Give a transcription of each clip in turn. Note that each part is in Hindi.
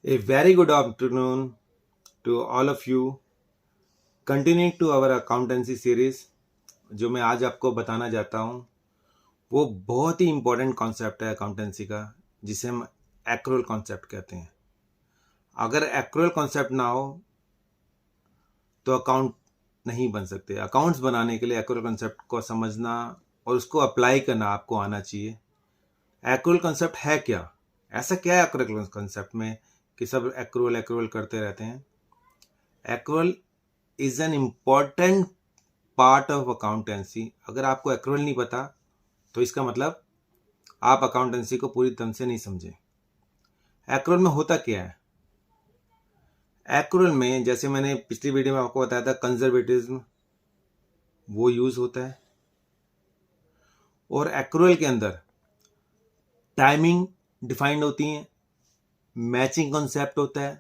A very good afternoon to all of you. Continuing to our accountancy series, जो मैं आज आपको बताना चाहता हूँ वो बहुत ही इम्पोर्टेंट कॉन्सेप्ट है अकाउंटेंसी का, जिसे हम एक्रूअल कॉन्सेप्ट कहते हैं। अगर एक्रूअल कॉन्सेप्ट ना हो तो अकाउंट नहीं बन सकते। अकाउंट्स बनाने के लिए एक्रूअल कॉन्सेप्ट को समझना और उसको अप्लाई करना आपको आना चाहिए। एक्रूअल कॉन्सेप्ट है क्या? ऐसा क्या है एक्रूअल कॉन्सेप्ट में कि सब एक्रूअल करते रहते हैं? Accrual is an important part of accountancy. अगर आपको एक्रूअल नहीं पता तो इसका मतलब आप अकाउंटेंसी को पूरी तरह से नहीं समझे। एक्रूअल में होता क्या है? एक्रूअल में, जैसे मैंने पिछली वीडियो में आपको बताया था, कंजर्वेटिज्म वो यूज होता है। और एक्रूअल के अंदर टाइमिंग डिफाइंड होती है, मैचिंग कॉन्सेप्ट होता है,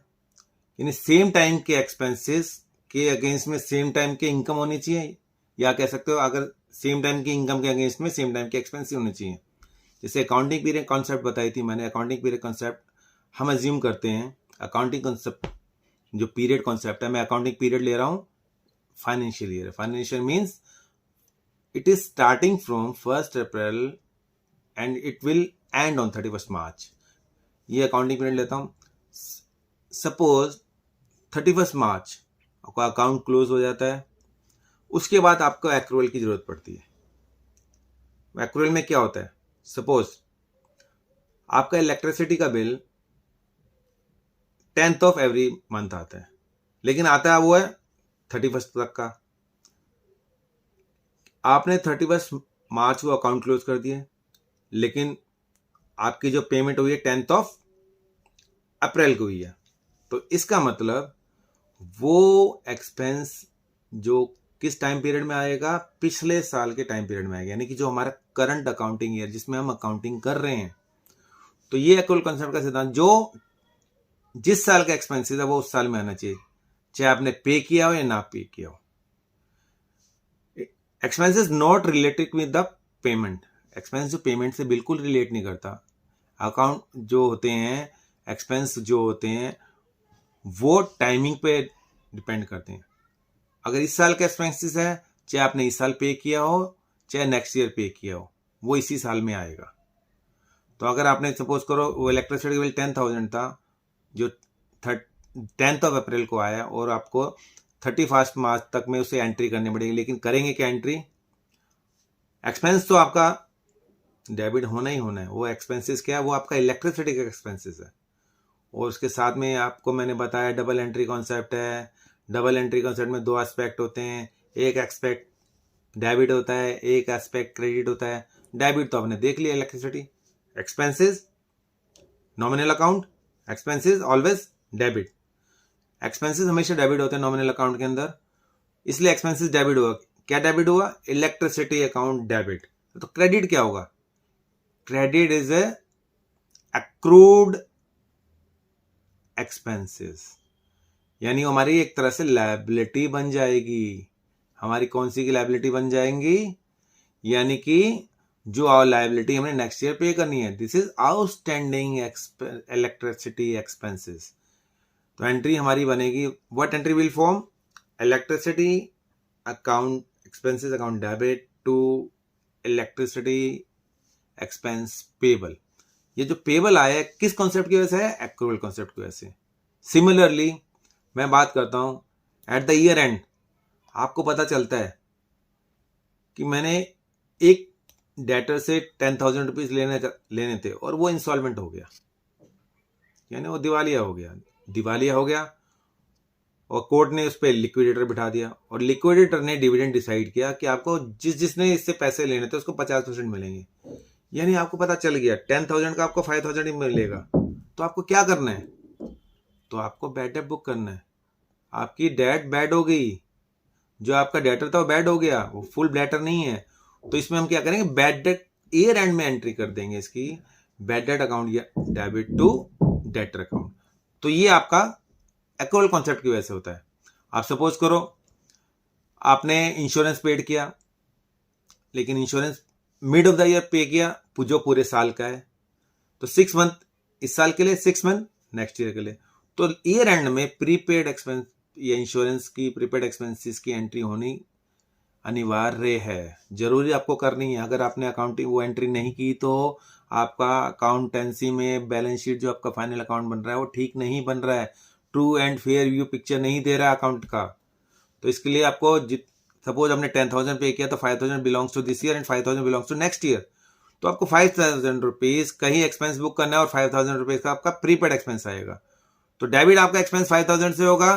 यानी सेम टाइम के एक्सपेंसेस के अगेंस्ट में सेम टाइम के इनकम होनी चाहिए, या कह सकते हो अगर सेम टाइम की इनकम के अगेंस्ट में सेम टाइम के एक्सपेंसेस होने चाहिए। जैसे अकाउंटिंग पीरियड कॉन्सेप्ट बताई थी मैंने। अकाउंटिंग पीरियड कॉन्सेप्ट हम अज्यूम करते हैं, अकाउंटिंग कॉन्सेप्ट जो पीरियड कॉन्सेप्ट है, मैं अकाउंटिंग पीरियड ले रहा हूँ financial year. Financial means it is starting from 1 April and it will and on 31 मार्च। ये अकाउंटिंग पीरियड लेता हूँ। सपोज 31 मार्च आपका अकाउंट क्लोज हो जाता है, उसके बाद आपको एक्रूअल की जरूरत पड़ती है। एक्रूअल में क्या होता है? सपोज आपका इलेक्ट्रिसिटी का bill 10th of every month आता है, लेकिन आता है वो है 31 तक का। आपने 31 मार्च को अकाउंट क्लोज कर दिया, लेकिन आपकी जो पेमेंट हुई है 10th ऑफ अप्रैल को हुई है। तो इसका मतलब वो एक्सपेंस जो किस टाइम पीरियड में आएगा? पिछले साल के टाइम पीरियड में आएगा, यानी कि जो हमारा करंट अकाउंटिंग ईयर जिसमें हम अकाउंटिंग कर रहे हैं। तो ये एक्रूअल कॉन्सेप्ट का सिद्धांत, जो जिस साल का एक्सपेंसेस है वो उस साल में आना चाहिए, चाहे आपने पे किया हो या ना पे किया हो। Expenses not related with the payment. Expense जो पेमेंट से बिल्कुल रिलेट नहीं करता। अकाउंट जो होते हैं, एक्सपेंस जो होते हैं, वो टाइमिंग पे डिपेंड करते हैं। अगर इस साल का एक्सपेंसेस है, चाहे आपने इस साल पे किया हो चाहे नेक्स्ट ईयर पे किया हो, वो इसी साल में आएगा। तो अगर आपने सपोज करो वो इलेक्ट्रिसिटी बिल 10,000 था, जो 10th ऑफ अप्रैल को आया, और आपको 31 मार्च तक में उसे एंट्री करनी पड़ेगी। लेकिन करेंगे क्या एंट्री? एक्सपेंस तो आपका डेबिट होना ही होना है। वो एक्सपेंसेस क्या है? वो आपका इलेक्ट्रिसिटी का एक्सपेंसेस है। और उसके साथ में आपको मैंने बताया डबल एंट्री कॉन्सेप्ट है। डबल एंट्री कॉन्सेप्ट में दो एस्पेक्ट होते हैं, एक एस्पेक्ट डेबिट होता है, एक एस्पेक्ट क्रेडिट होता है। डेबिट तो आपने देख लिया, electricity. Expenses nominal account, expenses always debit. Expenses हमेशा डेबिट होते हैं नॉमिनल अकाउंट के अंदर, इसलिए एक्सपेंसेस डेबिट हुआ। क्या डेबिट हुआ? Electricity account debit. तो क्रेडिट क्या होगा? Credit is a accrued expenses, यानी हमारी एक तरह से लायबिलिटी बन जाएगी। हमारी कौन सी की लायबिलिटी बन जाएंगी? यानी कि जो लायबिलिटी हमने नेक्स्ट ईयर पे करनी है। This is outstanding electricity expenses. तो एंट्री हमारी बनेगी, what entry will form? Electricity account expenses account debit to electricity expense payable. ये जो पेबल आया है किस कॉन्सेप्ट की वजह से है? एक्रूअल कॉन्सेप्ट की वजह से। सिमिलरली मैं बात करता हूं एट द ईयर एंड, आपको पता चलता है कि मैंने एक डेटर से 10,000 रुपीज लेने थे और वो इंस्टॉलमेंट हो गया, यानी वो दिवालिया हो गया और कोर्ट ने उस पर लिक्विडेटर बिठा दिया, और लिक्विडेटर ने डिविडेंड डिसाइड किया कि आपको जिसने इससे पैसे लेने थे उसको 50% मिलेंगे। यानी आपको पता चल गया 10,000 का आपको 5,000 ही मिलेगा। तो आपको क्या करना है? तो आपको बैड डेट बुक करना है। आपकी डेट बैड हो गई, जो आपका डेटर था वो बैड हो गया, वो फुल डेटर नहीं है। तो इसमें हम क्या करेंगे? बैड डेट ईयर एंड में एंट्री कर देंगे इसकी, बैड डेट अकाउंट या डेबिट टू डेटर अकाउंट। तो ये आपका एक्रूअल कॉन्सेप्ट की वजह से होता है। आप सपोज करो आपने इंश्योरेंस पेड किया, लेकिन insurance mid of the year पे किया जो पूरे साल का है। तो 6 मंथ इस साल के लिए, 6 मंथ नेक्स्ट ईयर के लिए। तो ईयर एंड में प्रीपेड एक्सपेंस या इंश्योरेंस की प्रीपेड एक्सपेंसेस की एंट्री होनी अनिवार्य है, जरूरी आपको करनी है। अगर आपने अकाउंटिंग वो एंट्री नहीं की तो आपका अकाउंटेंसी में बैलेंस शीट जो आपका फाइनल अकाउंट बन रहा है वो ठीक नहीं बन रहा है, true and fair view picture नहीं दे रहा है अकाउंट का। तो इसके लिए आपको सपोज हमने 10,000 पे किया तो 5,000 belongs to this year and 5,000 belongs to next year, तो आपको 5,000 रुपीज कहीं एक्सपेंस बुक करना है और 5,000 रुपीज का आपका प्रीपेड एक्सपेंस आएगा। तो डेबिट आपका एक्सपेंस 5,000 से होगा,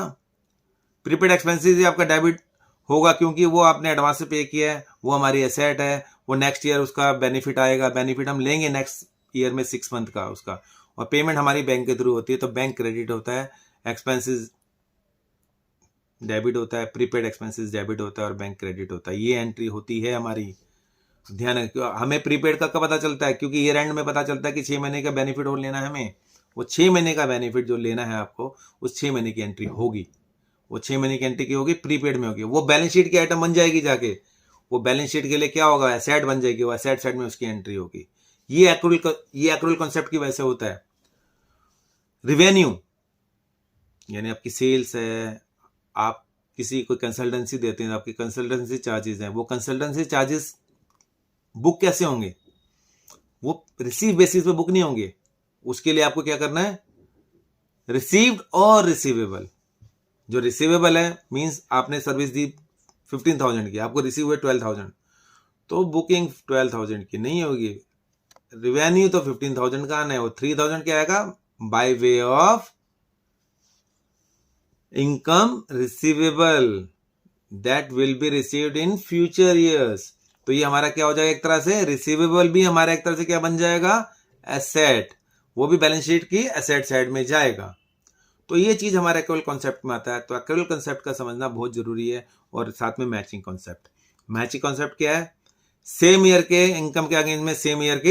प्रीपेड एक्सपेंसेस आपका डेबिट होगा क्योंकि वो आपने एडवांस से पे किया है, वो हमारी एसेट है, वो नेक्स्ट ईयर उसका बेनिफिट आएगा, बेनिफिट हम लेंगे नेक्स्ट ईयर में 6 मंथ का उसका, और पेमेंट हमारी बैंक के थ्रू होती है, तो बैंक क्रेडिट होता है, एक्सपेंसेस डेबिट होता है, प्रीपेड एक्सपेंसेस डेबिट होता है और बैंक क्रेडिट होता है। ये एंट्री होती है हमारी। ध्यान रखिए, हमें प्रीपेड का कब पता चलता है, क्योंकि ईयर एंड में पता चलता है कि 6 महीने का बेनिफिट और लेना है हमें, वो 6 महीने का बेनिफिट जो लेना है आपको, उस 6 महीने की एंट्री होगी, वो 6 महीने की एंट्री की होगी, प्रीपेड में होगी, वो बैलेंस शीट की आइटम बन जाएगी जाके, वो बैलेंस शीट के लिए क्या होगा, एसेट बन जाएगी, वो एसेट साइड में उसकी एंट्री होगी। ये एक्रूअल कॉन्सेप्ट की वजह से होता है। रिवेन्यू यानी आपकी सेल्स है, आप किसी को कंसल्टेंसी देते हैं, आपकी कंसल्टेंसी चार्जेस हैं, वो कंसल्टेंसी चार्जेस बुक कैसे होंगे, वो रिसीव बेसिस पे बुक नहीं होंगे। उसके लिए आपको क्या करना है, रिसीव्ड और रिसीवेबल। जो रिसीवेबल है मींस आपने सर्विस दी 15,000 की, आपको रिसीव हुए 12,000, तो बुकिंग 12,000 की नहीं होगी। रिवेन्यू तो 15,000 का आना है, वो 3,000 क्या आएगा, by way of income receivable that will be received in future years. तो ये हमारा क्या हो जाएगा, एक तरह से रिसीवेबल भी हमारा एक तरह से क्या बन जाएगा, एसेट, वो भी बैलेंस शीट की एसेट साइड में जाएगा। तो ये चीज हमारे एक्रूअल कॉन्सेप्ट में आता है। तो एक्रूअल कॉन्सेप्ट का समझना बहुत जरूरी है, और साथ में मैचिंग कॉन्सेप्ट। मैचिंग कॉन्सेप्ट क्या है, सेम ईयर के इनकम के अगेंस्ट में सेम ईयर के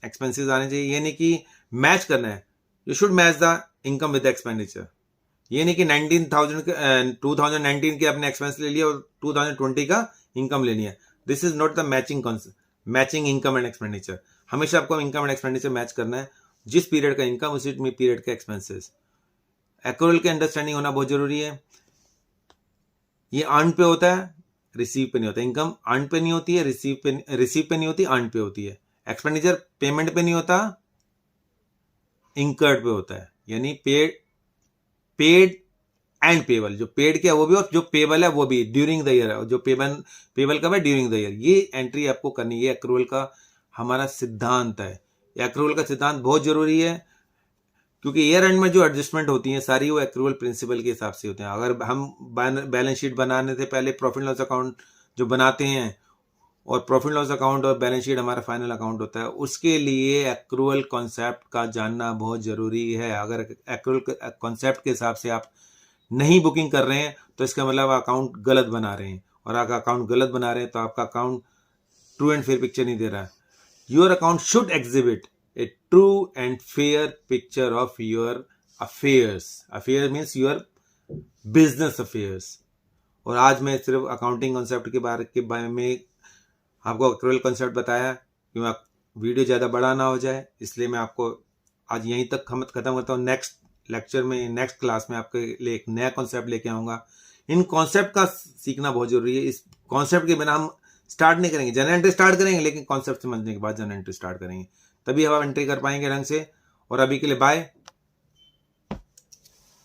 एक्सपेंसेस आने चाहिए, ये नहीं कि मैच करना है, you should match the income with expenditure. ये नहीं कि 2019 के अपने एक्सपेंस ले लिया और 2020 का इनकम लेनी है, this is not the matching concept, matching income and expenditure. हमेशा आपको इनकम एंड एक्सपेंडिचर मैच करना है, जिस पीरियड का इनकम उसी पीरियड के एक्सपेंसेस। एक्रूअल की अंडरस्टैंडिंग होना बहुत जरूरी है। ये अर्न पे होता है, रिसीव पे नहीं होता। इनकम अर्न पे नहीं होती है, रिसीव पे नहीं होती, अर्न पे होती है। एक्सपेंडिचर पेमेंट पे नहीं होता, इंकर्ड पे होता है, यानी पेड एंड पेबल। जो पेड क्या है वो भी, और जो पेबल है वो भी ड्यूरिंग द ईयर है, जो पेबल कब है, ड्यूरिंग द ईयर। ये एंट्री आपको करनी है, एक्रूअल का हमारा सिद्धांत है। एक्रूअल का सिद्धांत बहुत जरूरी है, क्योंकि ईयर एंड में जो एडजस्टमेंट होती है सारी वो एक्रूअल प्रिंसिपल के हिसाब से होते हैं। अगर हम बैलेंस शीट बनाने से पहले प्रॉफिट लॉस अकाउंट जो बनाते हैं, और प्रॉफिट लॉस अकाउंट और बैलेंस शीट हमारा फाइनल अकाउंट होता है, उसके लिए एक्रूअल कॉन्सेप्ट का जानना बहुत जरूरी है। अगर एक्रूअल कॉन्सेप्ट के हिसाब से आप नहीं बुकिंग कर रहे हैं तो इसका मतलब अकाउंट गलत बना रहे हैं, और अगर अकाउंट गलत बना रहे हैं तो आपका account true and fair picture नहीं दे रहा है। Your account should exhibit a true and fair picture of your affairs. Affairs means your business affairs. और आज मैं सिर्फ अकाउंटिंग कॉन्सेप्ट के बारे में आपको एक्रूअल कॉन्सेप्ट बताया, क्योंकि वीडियो ज़्यादा बड़ा ना हो जाए, इसलिए मैं आपको आज यहीं तक खत्म करता हूँ। नेक्स्ट लेक्चर में, नेक्स्ट क्लास में आपके लिए एक नया कॉन्सेप्ट लेके आऊँगा। इन कॉन्सेप्ट का सीखना बहुत जरूरी है। इस कॉन्सेप्ट के बिना हम स्टार्ट नहीं करेंगे, जनरल एंट्री स्टार्ट करेंगे, लेकिन कॉन्सेप्ट समझने के बाद जनरल एंट्री स्टार्ट करेंगे, तभी हम एंट्री कर पाएंगे ढंग से। और अभी के लिए बाय।